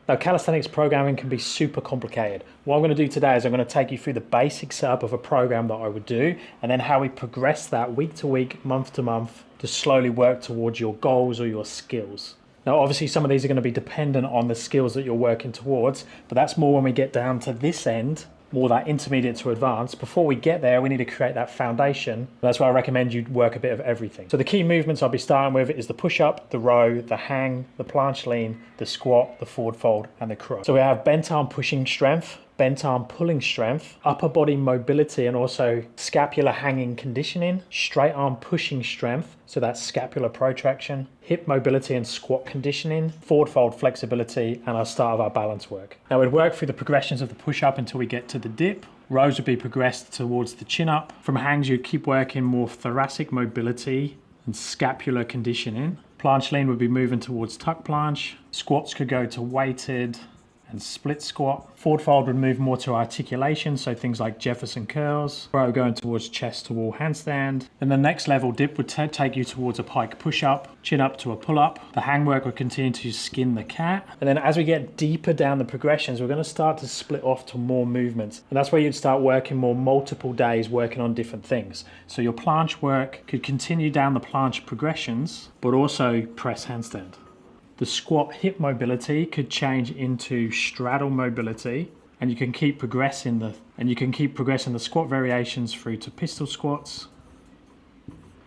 Now, calisthenics programming can be super complicated. What I'm going to do today is I'm going to take you through the basic setup of a program that I would do, and then how we progress that week to week, month to month, to slowly work towards your goals or your skills. Now, obviously, some of these are going to be dependent on the skills that you're working towards, but that's more when we get down to this end, more that intermediate to advanced. Before we get there, we need to create that foundation. That's why I recommend you work a bit of everything. So the key movements I'll be starting with is the push-up, the row, the hang, the planche lean, the squat, the forward fold, and the crow. So we have bent arm pushing strength, bent arm pulling strength, upper body mobility and also scapular hanging conditioning, straight arm pushing strength, so that's scapular protraction, hip mobility and squat conditioning, forward fold flexibility, and our start of our balance work. Now we'd work through the progressions of the push up until we get to the dip. Rows would be progressed towards the chin up. From hangs you'd keep working more thoracic mobility and scapular conditioning. Planche lean would be moving towards tuck planche. Squats could go to weighted and split squat. Forward fold would move more to articulation, so things like Jefferson curls. Row going towards chest to wall handstand. And the next level dip would take you towards a pike push up, chin up to a pull up. The hang work would continue to skin the cat. And then as we get deeper down the progressions, we're going to start to split off to more movements. And that's where you'd start working more multiple days working on different things. So your planche work could continue down the planche progressions, but also press handstand. The squat hip mobility could change into straddle mobility, and you can keep progressing the squat variations through to pistol squats.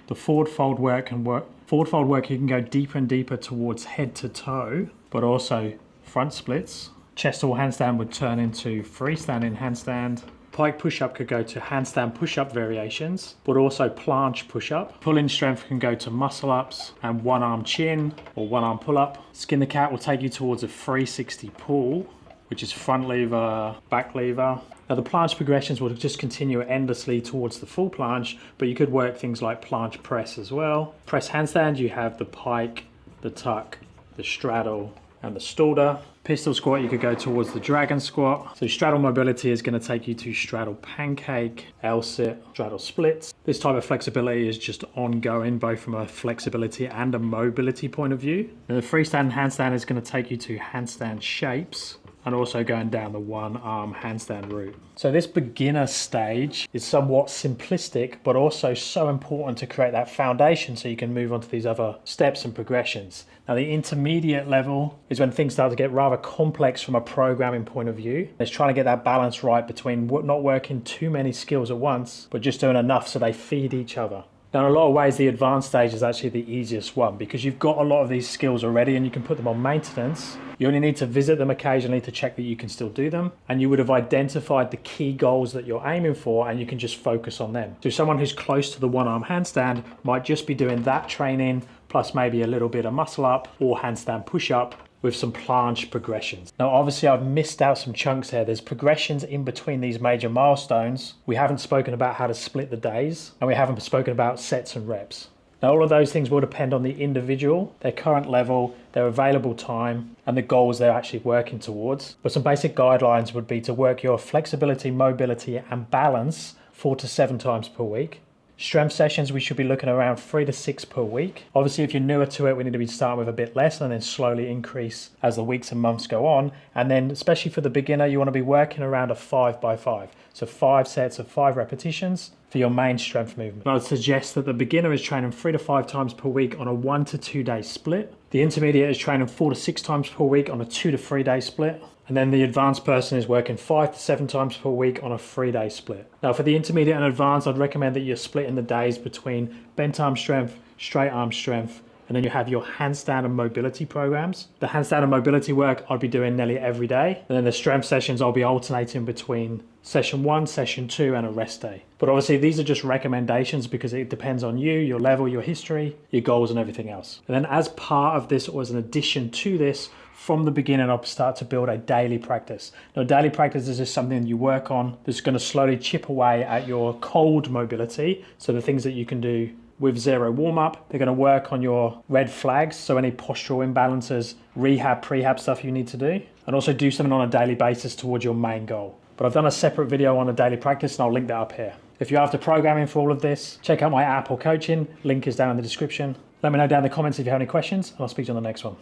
The forward fold work you can go deeper and deeper towards head to toe, but also front splits. Chest to wall handstand would turn into freestanding handstand. Pike push-up could go to handstand push-up variations, but also planche push-up. Pull-in strength can go to muscle-ups and one-arm chin or one-arm pull-up. Skin the cat will take you towards a 360 pull, which is front lever, back lever. Now the planche progressions will just continue endlessly towards the full planche, but you could work things like planche press as well. Press handstand, you have the pike, the tuck, the straddle, and the stalder. Pistol squat, you could go towards the dragon squat. So straddle mobility is going to take you to straddle pancake, L-sit, straddle splits. This type of flexibility is just ongoing, both from a flexibility and a mobility point of view. And the freestanding handstand is going to take you to handstand shapes, and also going down the one arm handstand route. So this beginner stage is somewhat simplistic, but also so important to create that foundation so you can move on to these other steps and progressions. Now the intermediate level is when things start to get rather complex from a programming point of view. It's trying to get that balance right between not working too many skills at once, but just doing enough so they feed each other. Now, in a lot of ways, the advanced stage is actually the easiest one because you've got a lot of these skills already and you can put them on maintenance. You only need to visit them occasionally to check that you can still do them. And you would have identified the key goals that you're aiming for and you can just focus on them. So someone who's close to the one-arm handstand might just be doing that training plus maybe a little bit of muscle up or handstand push up with some planche progressions. Now, obviously I've missed out some chunks here. There's progressions in between these major milestones. We haven't spoken about how to split the days, and we haven't spoken about sets and reps. Now, all of those things will depend on the individual, their current level, their available time, and the goals they're actually working towards. But some basic guidelines would be to work your flexibility, mobility, and balance 4 to 7 times per week. Strength sessions, we should be looking around 3 to 6 per week. Obviously, if you're newer to it, we need to be starting with a bit less and then slowly increase as the weeks and months go on. And then, especially for the beginner, you want to be working around a 5x5. So 5 sets of 5 repetitions for your main strength movement. I would suggest that the beginner is training 3 to 5 times per week on a 1 to 2 day split. The intermediate is training 4 to 6 times per week on a 2 to 3 day split. And then the advanced person is working 5 to 7 times per week on a 3-day split. Now for the intermediate and advanced, I'd recommend that you're splitting the days between bent arm strength, straight arm strength, and then you have your handstand and mobility programs. The handstand and mobility work I'd be doing nearly every day. And then the strength sessions I'll be alternating between session 1, session 2, and a rest day. But obviously these are just recommendations because it depends on you, your level, your history, your goals, and everything else. And then as part of this, or as an addition to this, from the beginning, I'll start to build a daily practice. Now, daily practice is just something you work on that's going to slowly chip away at your cold mobility. So the things that you can do with zero warm-up, they're going to work on your red flags. So any postural imbalances, rehab, prehab stuff you need to do, and also do something on a daily basis towards your main goal. But I've done a separate video on a daily practice and I'll link that up here. If you're after programming for all of this, check out my app or coaching. Link is down in the description. Let me know down in the comments if you have any questions and I'll speak to you on the next one.